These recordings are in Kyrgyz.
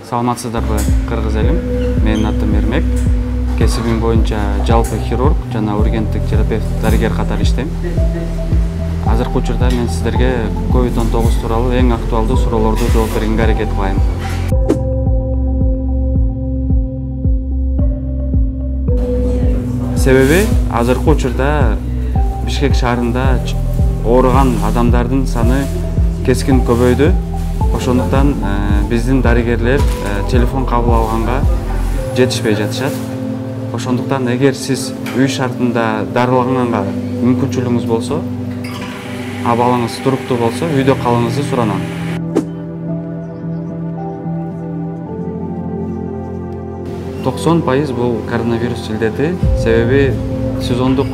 Саламатсыздарбы, кыргыз элим. Менин атым Эрмек. Кесибим боюнча жалпы хирург жана ургенттик терапевт, дарыгер катары иштейм. Азыркы учурда мен сиздерге COVID-19 тууралуу эң актуалдуу суроолорду жооп бергенге аракет кылайын. Себеби азыркы учурда Бишкек шаарында ооруган адамдардын саны кескин көбөйдү. Ошондуктан биздин дарыгерлер телефон кабыл алганга жетишпей жатышат. Ошондуктан эгер сиз үй шартында дарыланганга мүмкүнчүлүгүңүз болсо, абалыңыз туруктуу болсо, үйдө калыңызды суранам. %90 бул коронавирус илдети. Себеби сезондук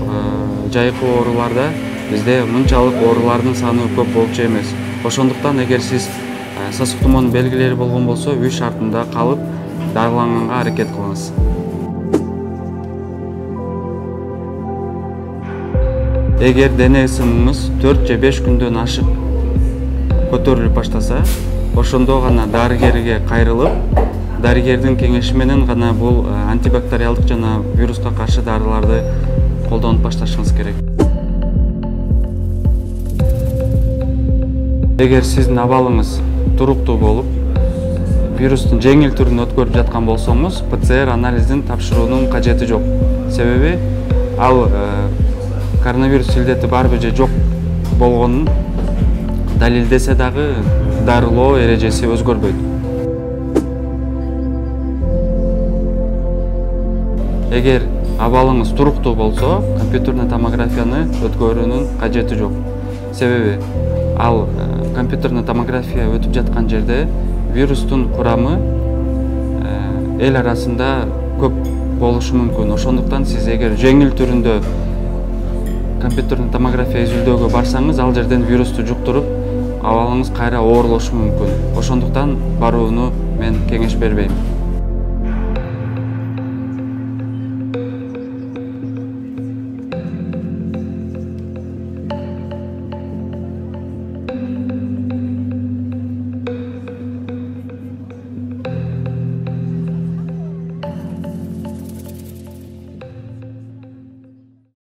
жайкы ооруларда бизде мынчалык оорулардын саны көп болчу эмес. Ошондуктан эгер сиз сасык тумоонун белгилери болгон болсо, үй шартында калып дарыланганга аракет кылыңыз. Эгер дене ысымыңыз 4 же 5 күндөн ашык көтөрүлүп баштаса, ошондо гана дарыгерге кайрылып, дарыгердин кеңеши менен гана бул антибактериалдык жана вируска каршы дарыларды колдонуп башташыңыз керек. Эгер сиздин абалыңыз туруктуу болуп, вирустун жеңил түрүн өткөрүп жаткан болсоңуз, ПЦР анализин тапшыруунун кажети жок. Себеби ал коронавирус илдети барбы же жок болгонун далилдесе дагы дарылоо эрежеси өзгөрбөйт. Эгер абалыңыз туруктуу болсо, компьютерный томографияны өткөрүүнүн кажети жок. Себеби ал компьютерный томография өтүп жаткан жерде вирустун курамы эл арасында көп болушу мүмкүн. Ошондуктан сиз эгер жеңил түрүндө компьютерный томография изилдөөгө барсаңыз, ал жерден вирусту жуктуруп, абалыңыз кайра оорлошу мүмкүн. Ошондуктан барууну мен кеңеш бербейм.